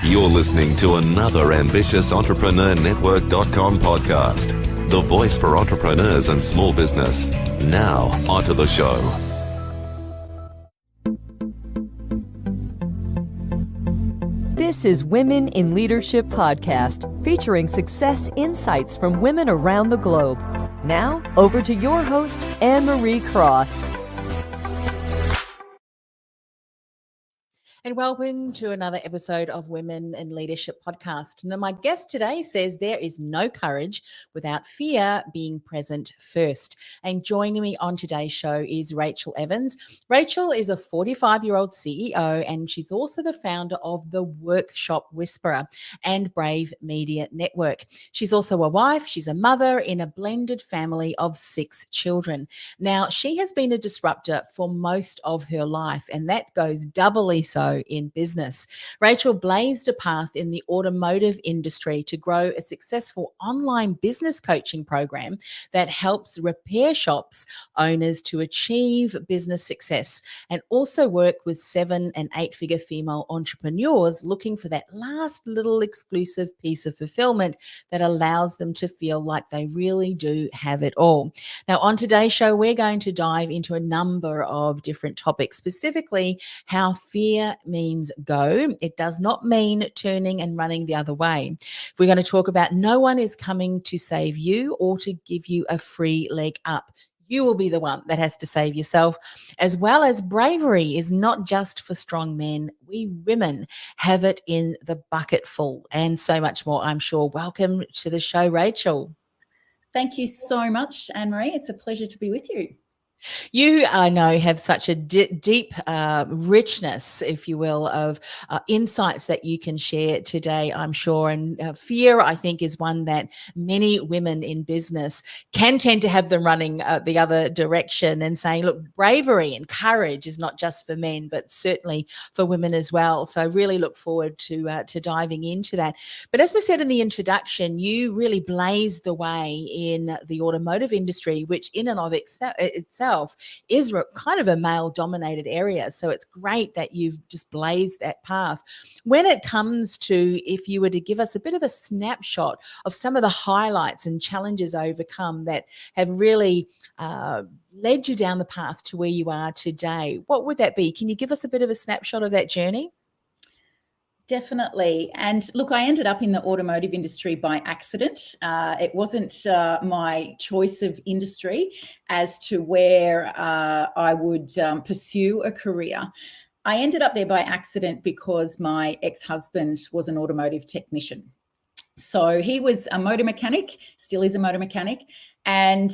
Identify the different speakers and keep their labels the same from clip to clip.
Speaker 1: You're listening to another ambitious entrepreneurnetwork.com podcast, the voice for entrepreneurs and small business. Now, onto the show.
Speaker 2: This is Women in Leadership Podcast, featuring success insights from women around the globe. Now, over to your host, Anne-Marie Cross.
Speaker 3: And welcome to another episode of Women in Leadership Podcast. Now, my guest today says there is no courage without fear being present first. And joining me on today's show is Rachael Evans. Rachael is a 45-year-old CEO, and she's also the founder of the Workshop Whisperer and Brave Media Network. She's also a wife. She's a mother in a blended family of 6 children. Now, she has been a disruptor for most of her life, and that goes doubly so in business. Rachael blazed a path in the automotive industry to grow a successful online business coaching program that helps repair shops owners to achieve business success, and also work with 7- and 8-figure female entrepreneurs looking for that last little exclusive piece of fulfillment that allows them to feel like they really do have it all. Now, on today's show, we're going to dive into a number of different topics, specifically how fear means go. It does not mean turning and running the other way. We're going to talk about no one is coming to save you or to give you a free leg up. You will be the one that has to save yourself, as well as bravery is not just for strong men. We women have it in the bucket full, and so much more, I'm sure. Welcome to the show, Rachael.
Speaker 4: Thank you so much, Anne-Marie. It's a pleasure to be with you.
Speaker 3: You, I know, have such a deep richness, if you will, of insights that you can share today, I'm sure. And fear, I think, is one that many women in business can tend to have them running the other direction and saying, look, bravery and courage is not just for men, but certainly for women as well. So I really look forward to diving into that. But as we said in the introduction, you really blazed the way in the automotive industry, which in and of itself is kind of a male-dominated area. So it's great that you've just blazed that path. When it comes to, if you were to give us a bit of a snapshot of some of the highlights and challenges overcome that have really led you down the path to where you are today, what would that be? Can you give us a bit of a snapshot of that journey?
Speaker 4: Definitely. And look, I ended up in the automotive industry by accident. It wasn't my choice of industry as to where I would pursue a career. I ended up there by accident because my ex-husband was an automotive technician. So he was a motor mechanic, still is a motor mechanic. And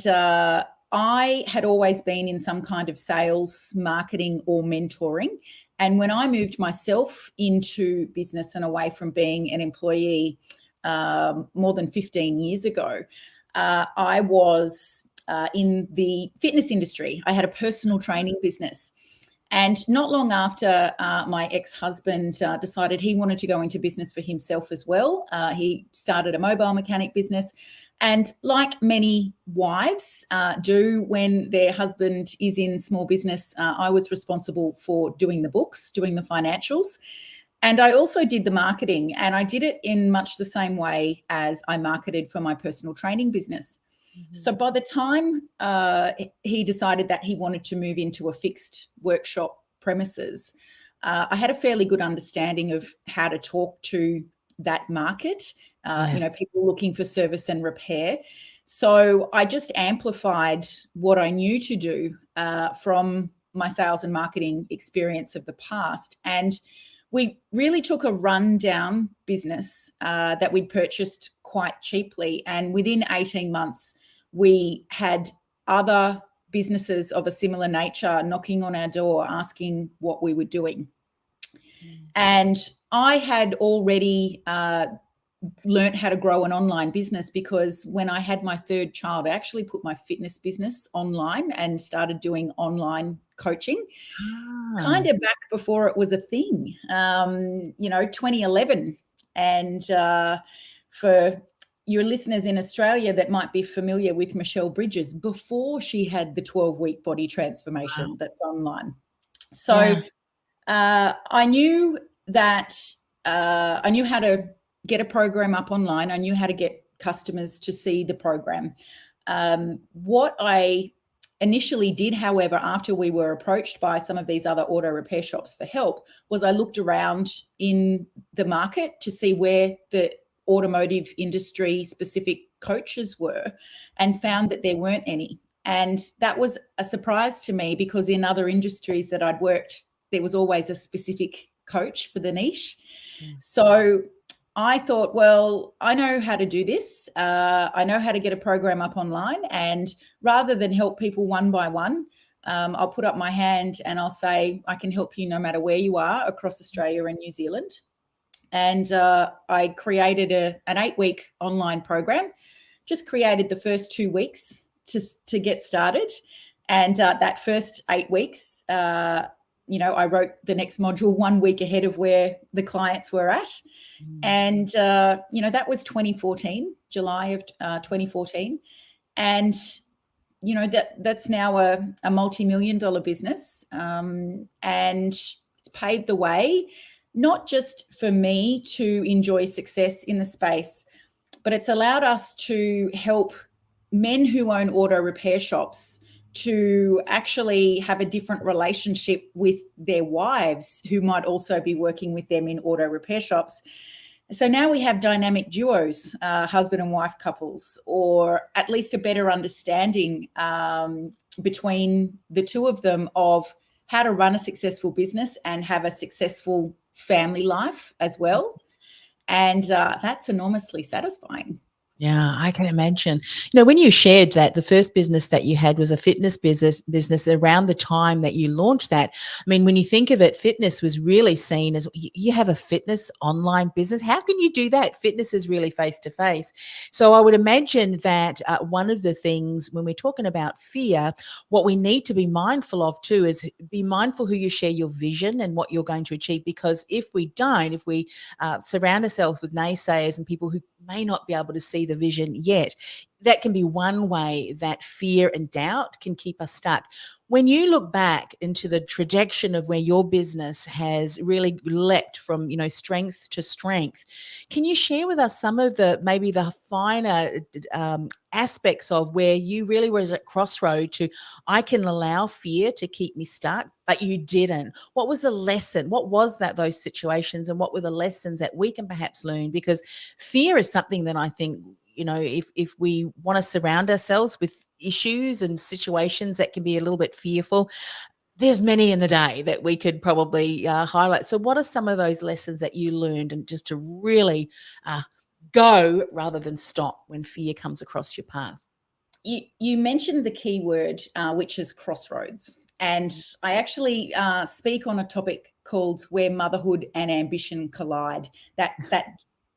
Speaker 4: I had always been in some kind of sales, marketing, or mentoring. And when I moved myself into business and away from being an employee more than 15 years ago, I was in the fitness industry. I had a personal training business. And not long after my ex-husband decided he wanted to go into business for himself as well, he started a mobile mechanic business. And like many wives do when their husband is in small business, I was responsible for doing the books, doing the financials. And I also did the marketing, and I did it in much the same way as I marketed for my personal training business. Mm-hmm. So by the time he decided that he wanted to move into a fixed workshop premises, I had a fairly good understanding of how to talk to that market, yes. People looking for service and repair. So I just amplified what I knew to do from my sales and marketing experience of the past. And we really took a rundown business that we'd purchased quite cheaply. And within 18 months, we had other businesses of a similar nature knocking on our door asking what we were doing. And I had already learned how to grow an online business because when I had my third child, I actually put my fitness business online and started doing online coaching, kind of back before it was a thing, 2011. And for your listeners in Australia that might be familiar with Michelle Bridges, before she had the 12-week body transformation that's online. So I knew that I knew how to get a program up online. I knew how to get customers to see the program. What I initially did, however, after we were approached by some of these other auto repair shops for help, was I looked around in the market to see where the automotive industry specific coaches were, and found that there weren't any. And that was a surprise to me, because in other industries that I'd worked, there was always a specific coach for the niche. So I thought, well, I know how to do this. I know how to get a program up online, and rather than help people one by one, I'll put up my hand and I'll say, I can help you no matter where you are across Australia and New Zealand. And I created an 8-week online program, just created the first 2 weeks to get started. And that first 8 weeks, I wrote the next module 1 week ahead of where the clients were at. And, that was 2014, July of 2014. And, that's now a multi-million-dollar business. And it's paved the way, not just for me to enjoy success in the space, but it's allowed us to help men who own auto repair shops to actually have a different relationship with their wives who might also be working with them in auto repair shops. So now we have dynamic duos, husband and wife couples, or at least a better understanding between the two of them of how to run a successful business and have a successful family life as well. And that's enormously satisfying.
Speaker 3: Yeah, I can imagine. When you shared that the first business that you had was a fitness business around the time that you launched that. I mean, when you think of it, fitness was really seen as you have a fitness online business. How can you do that? Fitness is really face to face. So I would imagine that one of the things when we're talking about fear, what we need to be mindful of too is be mindful who you share your vision and what you're going to achieve. Because if we surround ourselves with naysayers and people who may not be able to see the vision yet, that can be one way that fear and doubt can keep us stuck. When you look back into the trajectory of where your business has really leapt from, strength to strength, can you share with us some of maybe the finer aspects of where you really was at crossroad to, I can allow fear to keep me stuck, but you didn't? What was the lesson? What was those situations, and what were the lessons that we can perhaps learn? Because fear is something that I think, if we want to surround ourselves with issues and situations that can be a little bit fearful, there's many in the day that we could probably highlight. So what are some of those lessons that you learned, and just to really go rather than stop when fear comes across your path?
Speaker 4: You mentioned the key word, which is crossroads. And I actually speak on a topic called where motherhood and ambition collide, that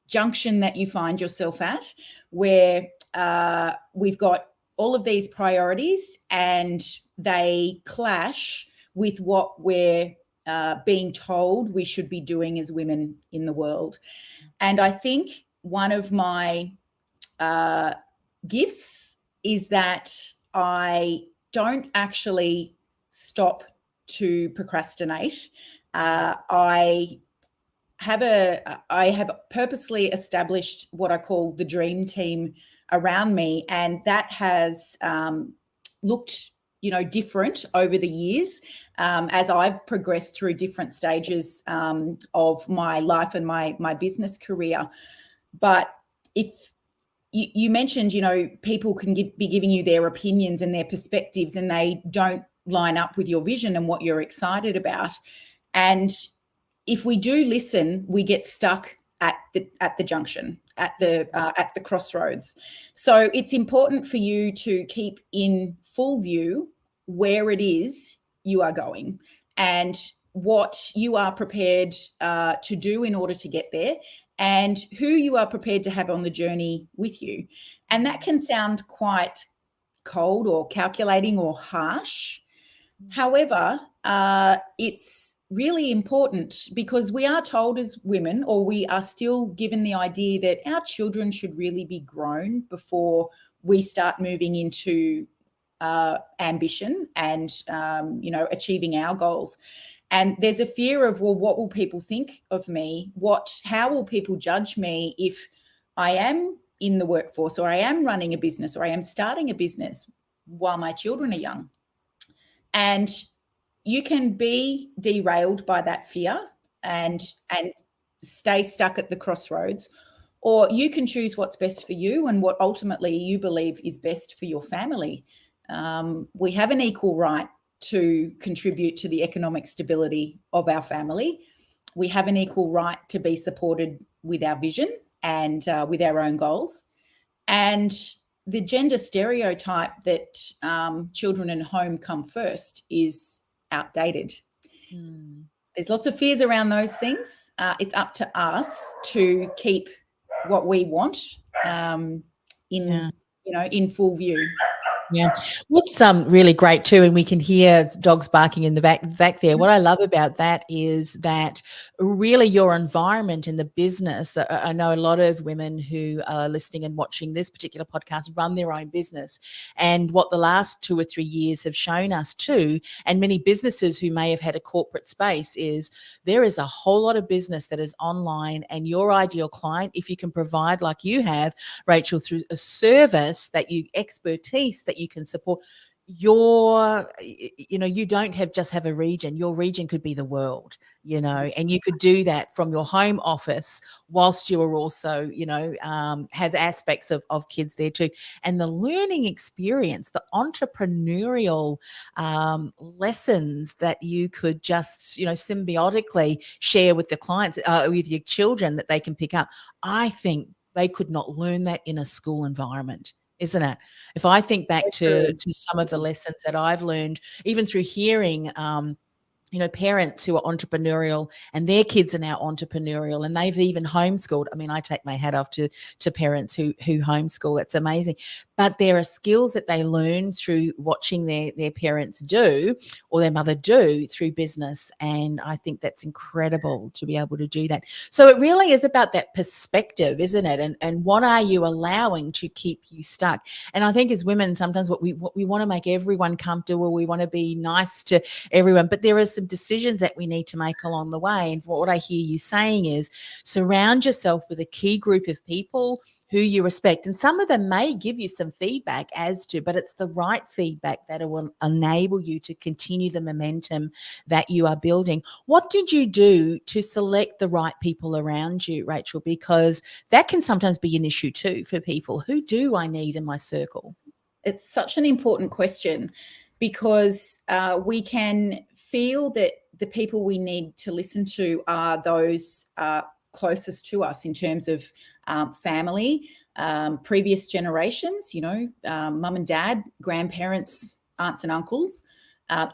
Speaker 4: junction that you find yourself at, where we've got all of these priorities and they clash with what we're being told we should be doing as women in the world. And I think one of my gifts is that I don't actually stop to procrastinate. I have purposely established what I call the dream team around me, and that has looked, different over the years as I've progressed through different stages of my life and my business career. But if you mentioned, people can be giving you their opinions and their perspectives, and they don't line up with your vision and what you're excited about. And if we do listen, we get stuck at the junction, at the crossroads. So it's important for you to keep in full view where it is you are going and what you are prepared to do in order to get there, and who you are prepared to have on the journey with you. And that can sound quite cold or calculating or harsh. However, it's really important, because we are told as women, or we are still given the idea that our children should really be grown before we start moving into ambition and, achieving our goals. And there's a fear of, well, what will people think of me? How will people judge me if I am in the workforce, or I am running a business, or I am starting a business while my children are young? And you can be derailed by that fear and stay stuck at the crossroads, or you can choose what's best for you and what ultimately you believe is best for your family. We have an equal right to contribute to the economic stability of our family. We have an equal right to be supported with our vision and with our own goals. And the gender stereotype that children and home come first is outdated. There's lots of fears around those things. It's up to us to keep what we want in full view.
Speaker 3: Yeah. What's really great too, and we can hear dogs barking in the back there. What I love about that is that really your environment in the business. I know a lot of women who are listening and watching this particular podcast run their own business, and what the last 2 or 3 years have shown us too, and many businesses who may have had a corporate space, is there is a whole lot of business that is online, and your ideal client, if you can provide, like you have, Rachel, through a service that you expertise that you can support, you don't just have a region. Your region could be the world, and you could do that from your home office whilst you are also, have aspects of kids there too. And the learning experience, the entrepreneurial lessons that you could just, symbiotically share with the clients, with your children, that they can pick up. I think they could not learn that in a school environment, isn't it? If I think back to some of the lessons that I've learned, even through hearing, parents who are entrepreneurial and their kids are now entrepreneurial and they've even homeschooled. I mean, I take my hat off to parents who homeschool. That's amazing. But there are skills that they learn through watching their parents do, or their mother do, through business. And I think that's incredible to be able to do that. So it really is about that perspective, isn't it? And what are you allowing to keep you stuck? And I think as women, sometimes what we want to make everyone comfortable. We want to be nice to everyone, but there are some decisions that we need to make along the way. And what I hear you saying is surround yourself with a key group of people who you respect. And some of them may give you some feedback but it's the right feedback that will enable you to continue the momentum that you are building. What did you do to select the right people around you, Rachel? Because that can sometimes be an issue too for people. Who do I need in my circle?
Speaker 4: It's such an important question, because we can feel that the people we need to listen to are those closest to us in terms of family, previous generations, mum and dad, grandparents, aunts and uncles,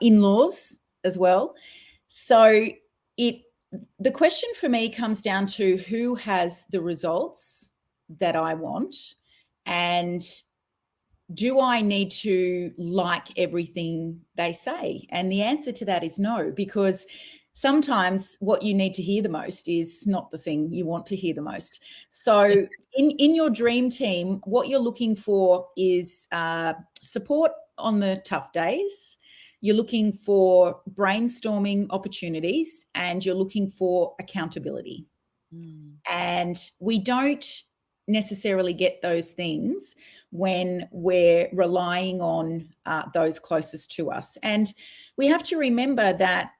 Speaker 4: in-laws as well. So the question for me comes down to who has the results that I want, and do I need to like everything they say? And the answer to that is no, because sometimes what you need to hear the most is not the thing you want to hear the most. So in your dream team, what you're looking for is support on the tough days. You're looking for brainstorming opportunities, and you're looking for accountability. And we don't necessarily get those things when we're relying on those closest to us. And we have to remember that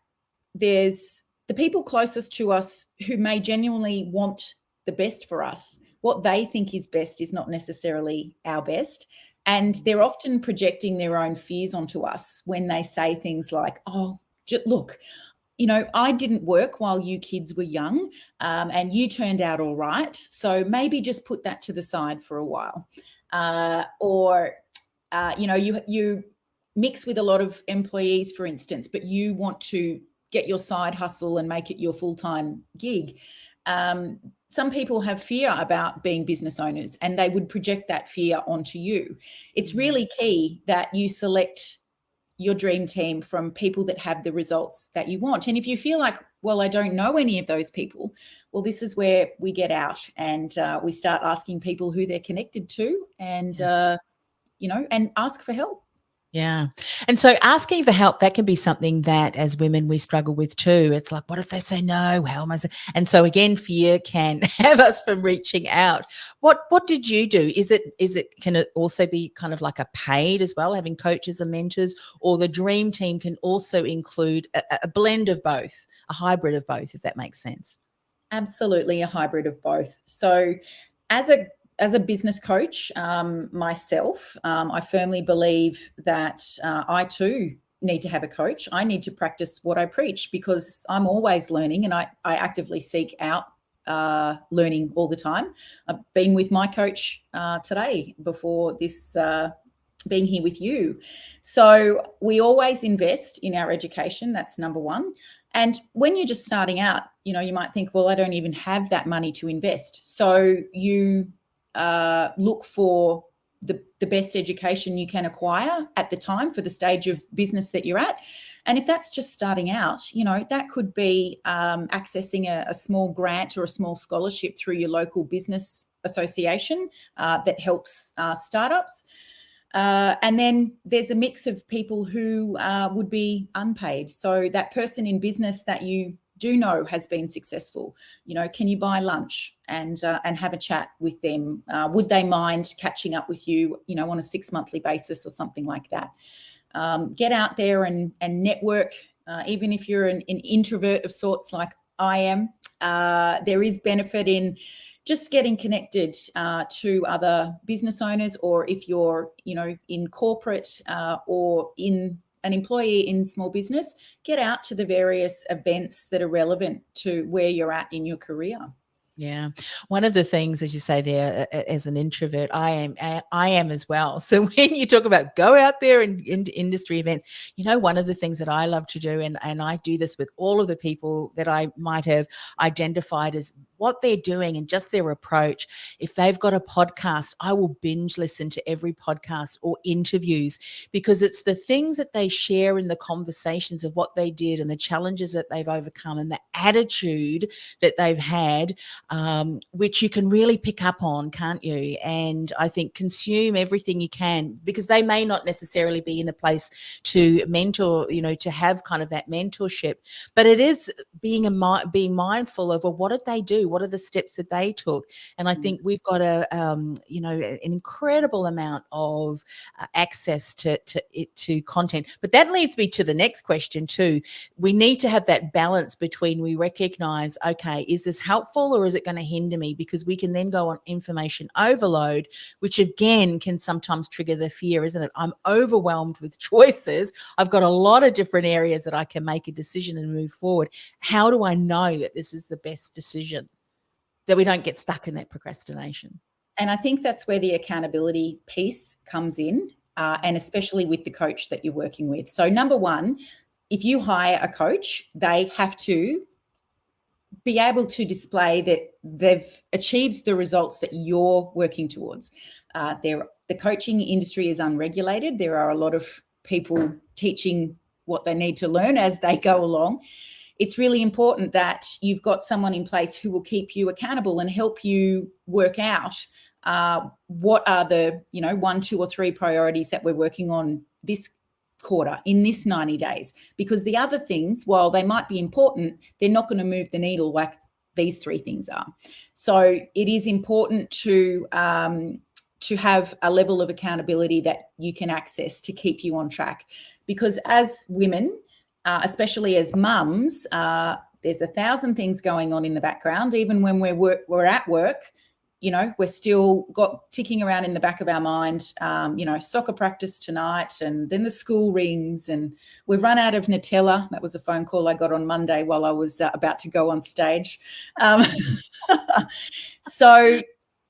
Speaker 4: there's the people closest to us who may genuinely want the best for us. What they think is best is not necessarily our best. And they're often projecting their own fears onto us when they say things like, oh, look, I didn't work while you kids were young, and you turned out all right. So maybe just put that to the side for a while. You mix with a lot of employees, for instance, but you want to get your side hustle and make it your full-time gig. Some people have fear about being business owners, and they would project that fear onto you. It's really key that you select your dream team from people that have the results that you want. And if you feel like, well, I don't know any of those people, well, this is where we get out and we start asking people who they're connected to, and and ask for help.
Speaker 3: Yeah. And so asking for help, that can be something that as women we struggle with too. It's like, what if they say no? How am I? And so again, fear can have us from reaching out. What did you do? Can it also be kind of like a paid as well, having coaches and mentors, or the dream team can also include a blend of both, a hybrid of both, if that makes sense?
Speaker 4: Absolutely a hybrid of both. So as a business coach myself, I firmly believe that I too need to have a coach. I need to practice what I preach because I'm always learning, and I actively seek out learning all the time. I've been with my coach today before this being here with you. So we always invest in our education. That's number one. And when you're just starting out, you might think, well, I don't even have that money to invest. So you look for the best education you can acquire at the time for the stage of business that you're at. And if that's just starting out, that could be accessing a small grant or a small scholarship through your local business association that helps startups. And then there's a mix of people who would be unpaid. So that person in business that you do know has been successful, can you buy lunch and have a chat with them? Would they mind catching up with you, on a 6-monthly basis or something like that? Get out there and network. Even if you're an introvert of sorts like I am, there is benefit in just getting connected to other business owners, or if you're, in corporate or in an employee in small business, get out to the various events that are relevant to where you're at in your career.
Speaker 3: Yeah. One of the things, as you say there, as an introvert, I am as well. So when you talk about go out there and into industry events, one of the things that I love to do, and I do this with all of the people that I might have identified as what they're doing and just their approach. If they've got a podcast, I will binge listen to every podcast or interviews, because it's the things that they share in the conversations of what they did and the challenges that they've overcome and the attitude that they've had, which you can really pick up on, can't you? And I think consume everything you can, because they may not necessarily be in a place to mentor, to have kind of that mentorship, but it is being mindful of, well, what did they do? What are the steps that they took? And I think we've got an incredible amount of access to content. But that leads me to the next question too. We need to have that balance between, we recognize, okay, is this helpful or is it going to hinder me? Because we can then go on information overload, which again can sometimes trigger the fear, isn't it? I'm overwhelmed with choices. I've got a lot of different areas that I can make a decision and move forward. How do I know that this is the best decision, that we don't get stuck in that procrastination?
Speaker 4: And I think that's where the accountability piece comes in, and especially with the coach that you're working with. So number one, if you hire a coach, they have to be able to display that they've achieved the results that you're working towards. The coaching industry is unregulated. There are a lot of people teaching what they need to learn as they go along. It's really important that you've got someone in place who will keep you accountable and help you work out what are the 1, 2, or 3 priorities that we're working on this quarter, in this 90 days, because the other things, while they might be important, they're not going to move the needle like these 3 things are. So it is important to have a level of accountability that you can access to keep you on track, because as women, especially as mums, there's 1,000 things going on in the background. Even when we're at work, we're still got ticking around in the back of our mind, soccer practice tonight, and then the school rings and we've run out of Nutella. That was a phone call I got on Monday while I was about to go on stage. So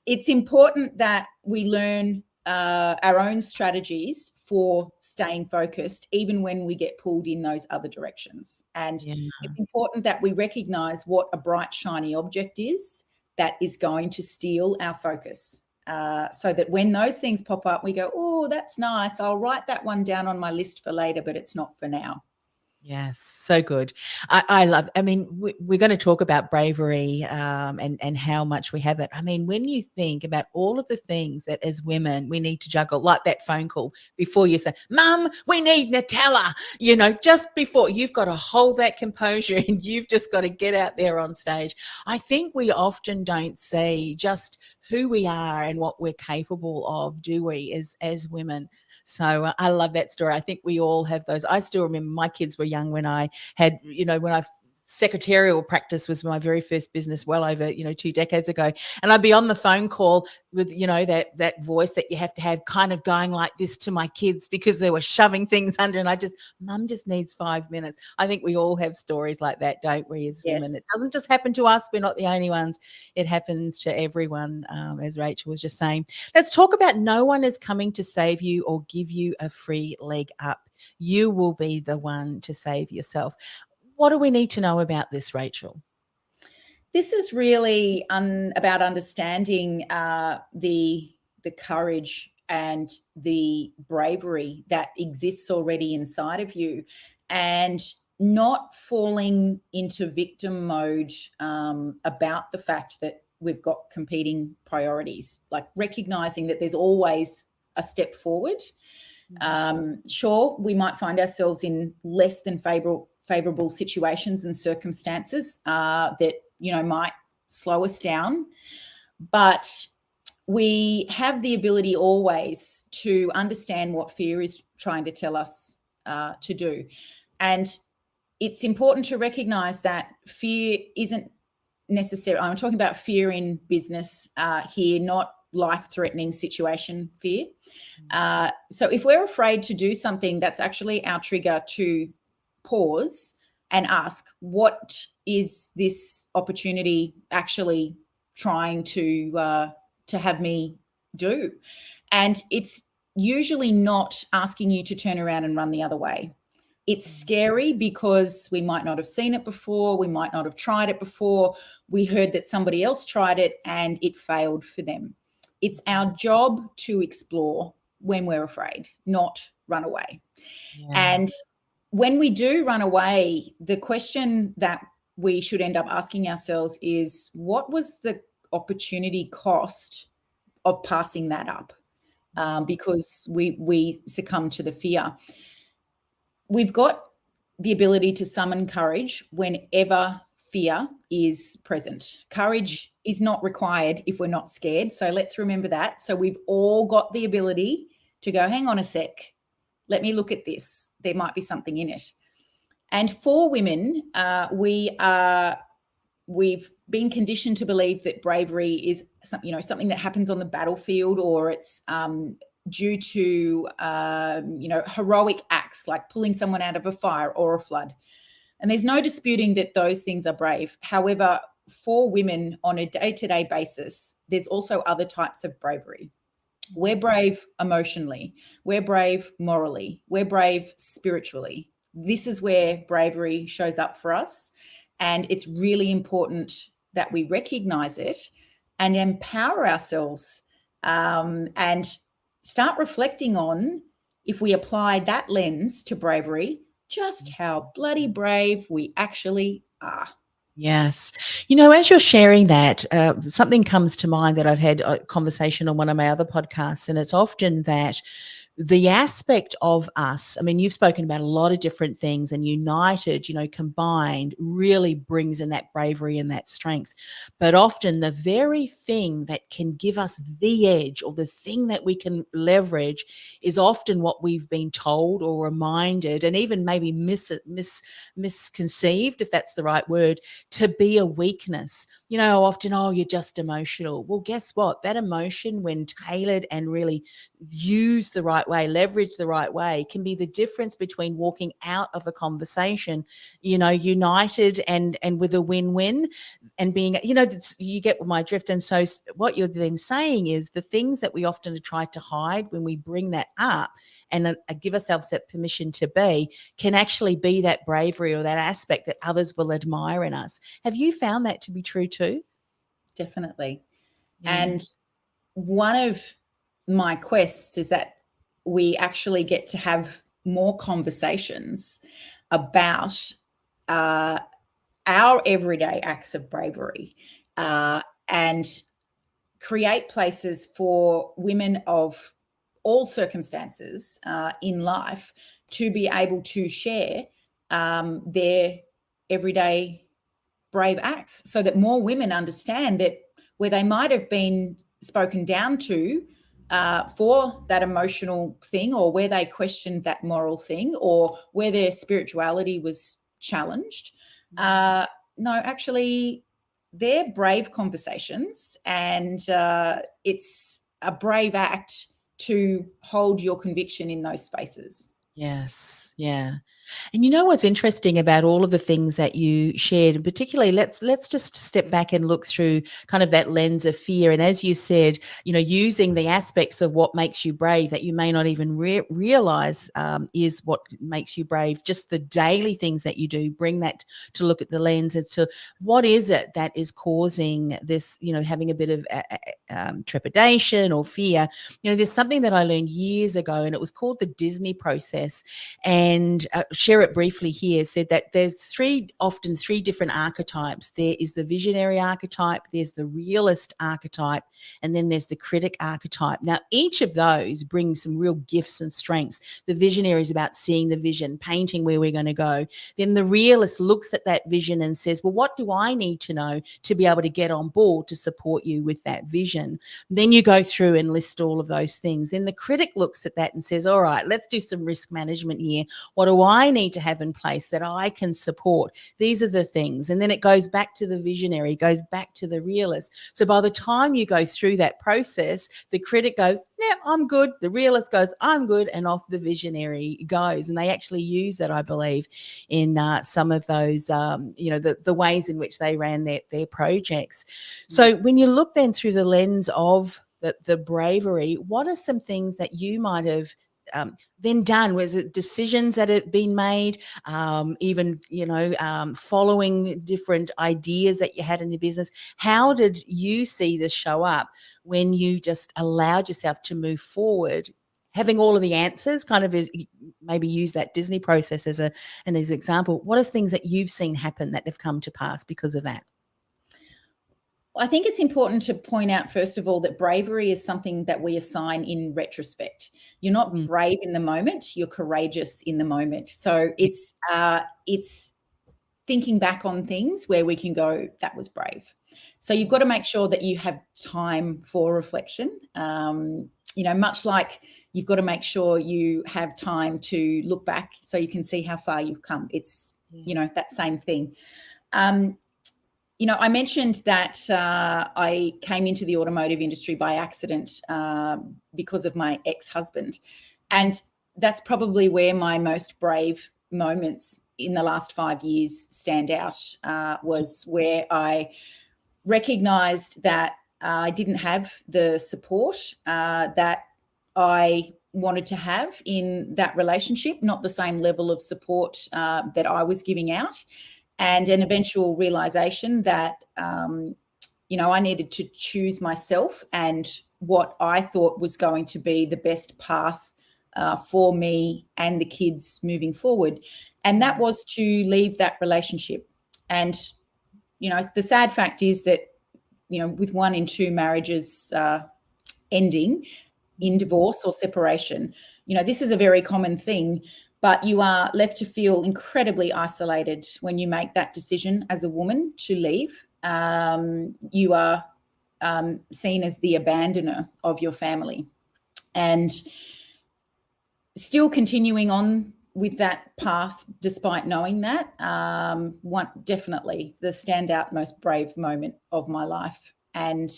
Speaker 4: it's important that we learn our own strategies for staying focused, even when we get pulled in those other directions. And it's important that we recognize what a bright, shiny object is that is going to steal our focus, so that when those things pop up, we go, oh, that's nice. I'll write that one down on my list for later, but it's not for now.
Speaker 3: Yes, so good. I love, I mean, we're going to talk about bravery and how much we have it. I mean, when you think about all of the things that as women we need to juggle, like that phone call before you say, Mum, we need Nutella, just before you've got to hold that composure and you've just got to get out there on stage. I think we often don't see just who we are and what we're capable of, do we, as women? So I love that story. I think we all have those. I still remember my kids were young when I had, when I secretarial practice was my very first business well over 2 decades ago, and I'd be on the phone call with that voice that you have to have kind of going like this to my kids because they were shoving things under, and Mum just needs 5 minutes. I think we all have stories like that, don't we, as women?
Speaker 4: Yes.
Speaker 3: It doesn't just happen to us. We're not the only ones. It happens to everyone, as Rachel was just saying. Let's talk about no one is coming to save you or give you a free leg up. You will be the one to save yourself. What do we need to know about this, Rachel?
Speaker 4: This is really about understanding the courage and the bravery that exists already inside of you, and not falling into victim mode about the fact that we've got competing priorities, like recognizing that there's always a step forward. Sure, we might find ourselves in less than favorable situations and circumstances that might slow us down, but we have the ability always to understand what fear is trying to tell us to do. And it's important to recognize that fear isn't necessary. I'm talking about fear in business here, not life-threatening situation fear. So if we're afraid to do something, that's actually our trigger to pause and ask, what is this opportunity actually trying to have me do? And it's usually not asking you to turn around and run the other way. It's scary because we might not have seen it before. We might not have tried it before. We heard that somebody else tried it and it failed for them. It's our job to explore when we're afraid, not run away.
Speaker 3: Yeah.
Speaker 4: And when we do run away, the question that we should end up asking ourselves is, what was the opportunity cost of passing that up? Because we succumb to the fear. We've got the ability to summon courage whenever fear is present. Courage is not required if we're not scared. So let's remember that. So we've all got the ability to go, hang on a sec, let me look at this. There might be something in it. And for women, we've been conditioned to believe that bravery is something that happens on the battlefield, or it's due to heroic acts like pulling someone out of a fire or a flood. And there's no disputing that those things are brave. However, for women on a day-to-day basis, there's also other types of bravery. We're brave emotionally. We're brave morally. We're brave spiritually. This is where bravery shows up for us. And it's really important that we recognize it and empower ourselves and start reflecting on, if we apply that lens to bravery, just how bloody brave we actually are.
Speaker 3: Yes. As you're sharing that, something comes to mind that I've had a conversation on one of my other podcasts, and it's often that the aspect of us, I mean, you've spoken about a lot of different things, and united, combined really brings in that bravery and that strength. But often the very thing that can give us the edge, or the thing that we can leverage, is often what we've been told or reminded, and even maybe misconceived, if that's the right word, to be a weakness. Often, you're just emotional. Well, guess what? That emotion, when tailored and really used the right way, leveraged the right way, can be the difference between walking out of a conversation, united and with a win-win, and being, you get my drift. And so what you're then saying is the things that we often try to hide, when we bring that up and give ourselves that permission to be, can actually be that bravery or that aspect that others will admire in us. Have you found that to be true too?
Speaker 4: Definitely.
Speaker 3: Yeah.
Speaker 4: And one of my quests is that we actually get to have more conversations about our everyday acts of bravery and create places for women of all circumstances in life to be able to share their everyday brave acts, so that more women understand that where they might have been spoken down to for that emotional thing, or where they questioned that moral thing, or where their spirituality was challenged, no, actually they're brave conversations, and it's a brave act to hold your conviction in those spaces.
Speaker 3: Yes. Yeah. And you know what's interesting about all of the things that you shared, and particularly let's just step back and look through kind of that lens of fear. And as you said, using the aspects of what makes you brave that you may not even realize is what makes you brave. Just the daily things that you do, bring that to look at the lens as to what is it that is causing this, having a bit of trepidation or fear. There's something that I learned years ago, and it was called the Disney process. And share it briefly here, said that there's often three different archetypes. There is the visionary archetype, there's the realist archetype, and then there's the critic archetype. Now, each of those brings some real gifts and strengths. The visionary is about seeing the vision, painting where we're going to go. Then the realist looks at that vision and says, well, what do I need to know to be able to get on board to support you with that vision? Then you go through and list all of those things. Then the critic looks at that and says, all right, let's do some risk management here. What do I need to have in place that I can support? These are the things. And then it goes back to the visionary, goes back to the realist. So by the time you go through that process, the critic goes, yeah, I'm good. The realist goes, I'm good. And off the visionary goes. And they actually use that, I believe, in some of those, the ways in which they ran their projects. So when you look then through the lens of the bravery, what are some things that you might have then done? Was it decisions that have been made, even following different ideas that you had in your business? How did you see this show up when you just allowed yourself to move forward, having all of the answers? Kind of maybe use that Disney process as an example. What are things that you've seen happen that have come to pass because of that?
Speaker 4: I think it's important to point out, first of all, that bravery is something that we assign in retrospect. You're not brave in the moment, you're courageous in the moment. So it's thinking back on things where we can go, that was brave. So you've got to make sure that you have time for reflection. Much like you've got to make sure you have time to look back so you can see how far you've come. It's, that same thing. I mentioned that I came into the automotive industry by accident because of my ex-husband. And that's probably where my most brave moments in the last 5 years stand out, was where I recognised that I didn't have the support that I wanted to have in that relationship, not the same level of support that I was giving out. And an eventual realization that, I needed to choose myself and what I thought was going to be the best path for me and the kids moving forward. And that was to leave that relationship. And, the sad fact is that, with 1 in 2 marriages ending in divorce or separation, this is a very common thing. But you are left to feel incredibly isolated when you make that decision as a woman to leave. You are seen as the abandoner of your family. And still continuing on with that path despite knowing that, definitely the standout most brave moment of my life. And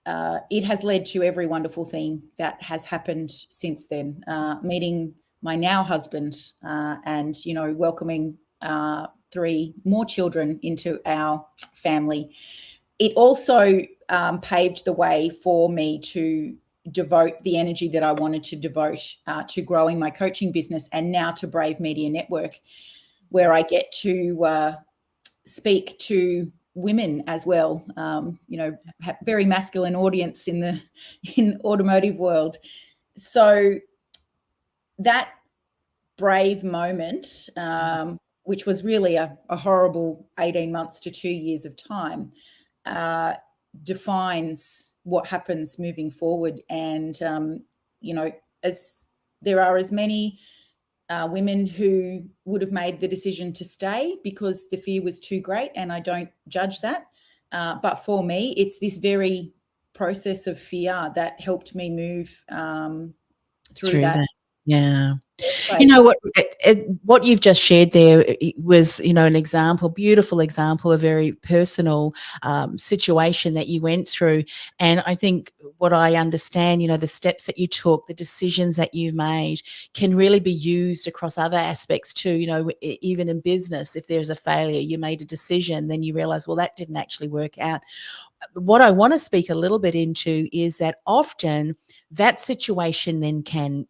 Speaker 4: it has led to every wonderful thing that has happened since then, meeting my now husband, and, welcoming 3 more children into our family. It also paved the way for me to devote the energy that I wanted to devote to growing my coaching business, and now to Brave Media Network, where I get to speak to women as well, very masculine audience in the automotive world. So that brave moment, which was really a horrible 18 months to 2 years of time, defines what happens moving forward. And, as there are as many women who would have made the decision to stay because the fear was too great, and I don't judge that. But for me, it's this very process of fear that helped me move through that.
Speaker 3: Yeah. You know what you've just shared there was, an example, beautiful example, a very personal situation that you went through. And I think what I understand, the steps that you took, the decisions that you've made can really be used across other aspects too. Even in business, if there's a failure, you made a decision, then you realize, well, that didn't actually work out. What I want to speak a little bit into is that often that situation then can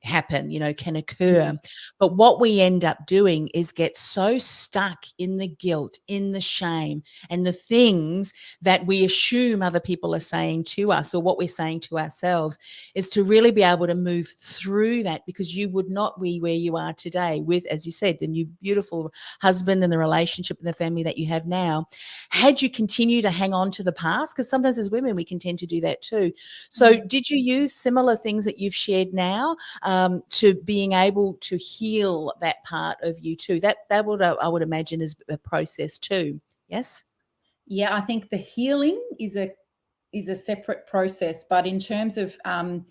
Speaker 3: happen, can occur. But what we end up doing is get so stuck in the guilt, in the shame, and the things that we assume other people are saying to us, or what we're saying to ourselves, is to really be able to move through that, because you would not be where you are today with, as you said, the new beautiful husband and the relationship and the family that you have now, had you continued to hang on to the past, because sometimes as women we can tend to do that too. So did you use similar things that you've shared now to being able to heal that part of you too? That would, I would imagine, is a process too. Yes.
Speaker 4: Yeah, I think the healing is a separate process, but in terms of have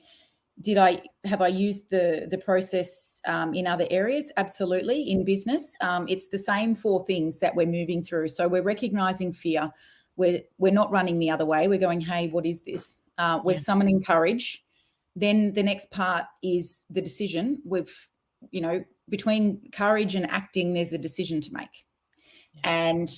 Speaker 4: I used the process in other areas? Absolutely. In business, it's the same 4 things that we're moving through. So we're recognizing fear. We're not running the other way. We're going, hey, what is this? We're summoning courage. Then the next part is the decision. Between courage and acting, there's a decision to make. And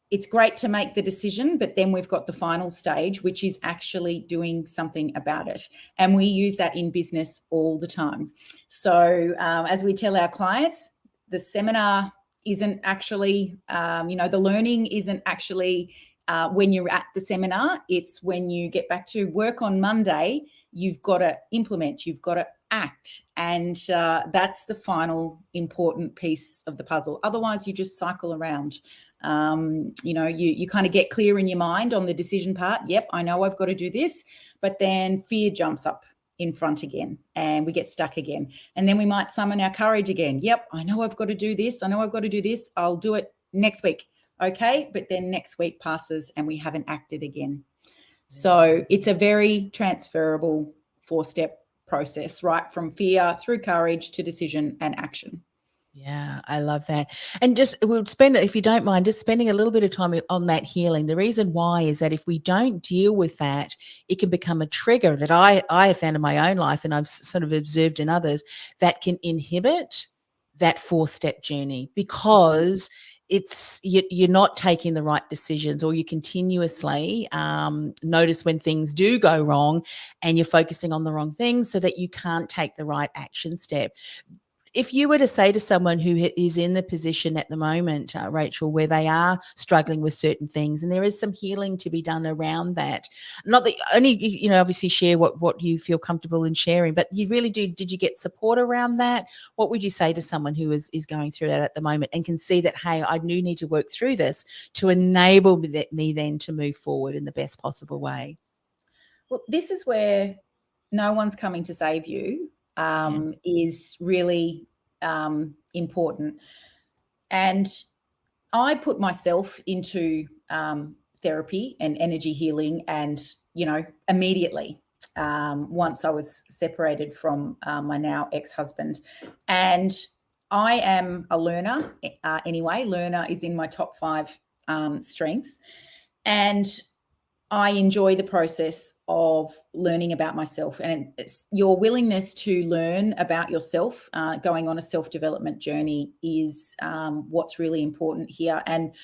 Speaker 4: it's great to make the decision, but then we've got the final stage, which is actually doing something about it. And we use that in business all the time. So as we tell our clients, the seminar isn't actually, the learning isn't actually when you're at the seminar. It's when you get back to work on Monday, you've got to implement, you've got to act. And that's the final important piece of the puzzle. Otherwise, you just cycle around. You kind of get clear in your mind on the decision part. Yep, I know I've got to do this. But then fear jumps up in front again and we get stuck again. And then we might summon our courage again. Yep, I know I've got to do this. I know I've got to do this. I'll do it next week. Okay, but then next week passes and we haven't acted again. So it's a very transferable 4-step process, right from fear through courage to decision and action.
Speaker 3: Yeah, I love that. And we'll spend, if you don't mind, just spending a little bit of time on that healing. The reason why is that if we don't deal with that, it can become a trigger that I have found in my own life, and I've sort of observed in others, that can inhibit that 4-step journey, because you're not taking the right decisions, or you continuously notice when things do go wrong and you're focusing on the wrong things, so that you can't take the right action step. If you were to say to someone who is in the position at the moment, Rachel, where they are struggling with certain things and there is some healing to be done around that, not that only, obviously share what you feel comfortable in sharing, but you really did you get support around that? What would you say to someone who is going through that at the moment and can see that, hey, I do need to work through this to enable me then to move forward in the best possible way?
Speaker 4: Well, this is where no one's coming to save you. Is really important. And I put myself into therapy and energy healing and, immediately once I was separated from my now ex-husband. And I am a learner anyway. Learner is in my top 5 strengths. And I enjoy the process of learning about myself, and your willingness to learn about yourself, going on a self-development journey is what's really important here. And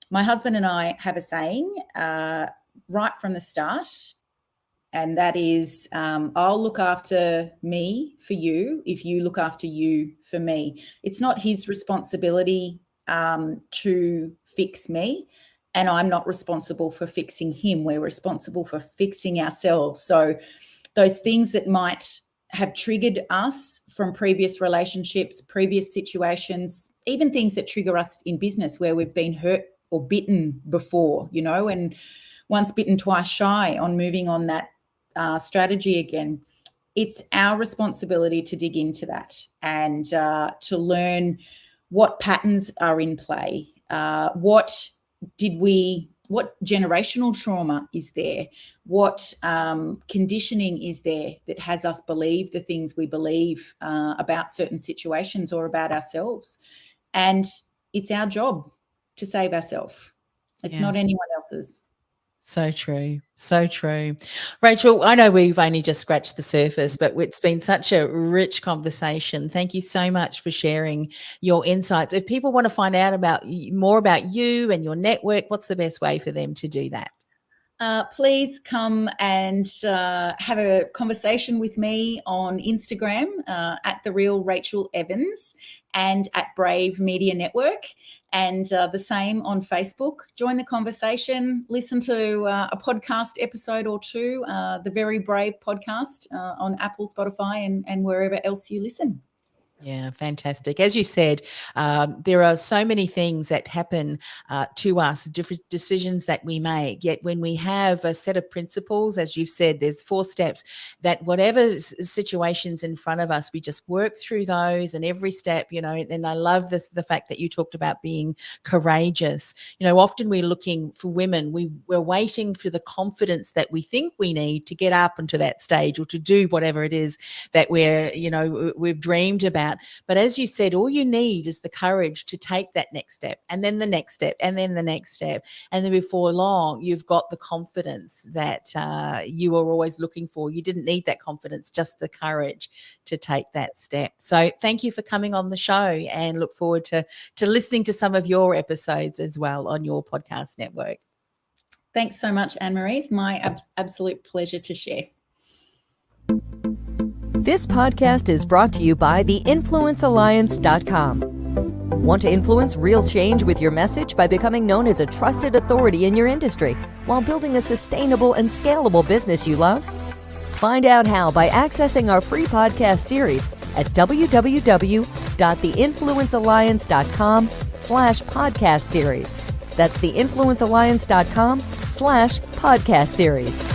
Speaker 4: my husband and I have a saying right from the start, and that is, I'll look after me for you if you look after you for me. It's not his responsibility to fix me, and I'm not responsible for fixing him. We're responsible for fixing ourselves. So those things that might have triggered us from previous relationships, previous situations, even things that trigger us in business where we've been hurt or bitten before, and once bitten, twice shy on moving on that strategy again. It's our responsibility to dig into that and to learn what patterns are in play. What generational trauma is there? What conditioning is there that has us believe the things we believe about certain situations or about ourselves? And it's our job to save ourselves. It's not anyone else's.
Speaker 3: So true. So true. Rachael, I know we've only just scratched the surface, but it's been such a rich conversation. Thank you so much for sharing your insights. If people want to find out more about you and your network, what's the best way for them to do that?
Speaker 4: Please come and have a conversation with me on Instagram at The Real Rachael Evans and at Brave Media Network, and the same on Facebook. Join the conversation. Listen to a podcast episode or two, the Very Brave podcast on Apple, Spotify, and wherever else you listen.
Speaker 3: Yeah, fantastic. As you said, there are so many things that happen to us, different decisions that we make. Yet when we have a set of principles, as you've said, there's 4 steps that whatever situations in front of us, we just work through those, and every step, and I love the fact that you talked about being courageous. Often we're looking for women, we're waiting for the confidence that we think we need to get up into that stage or to do whatever it is that we've dreamed about. But as you said, all you need is the courage to take that next step, and then the next step, and then the next step. And then before long, you've got the confidence that you were always looking for. You didn't need that confidence, just the courage to take that step. So thank you for coming on the show, and look forward to listening to some of your episodes as well on your podcast network.
Speaker 4: Thanks so much, Anne-Marie. It's my absolute pleasure to share.
Speaker 2: This podcast is brought to you by theinfluencealliance.com. Want to influence real change with your message by becoming known as a trusted authority in your industry while building a sustainable and scalable business you love? Find out how by accessing our free podcast series at www.theinfluencealliance.com/podcast series. That's theinfluencealliance.com/podcast series.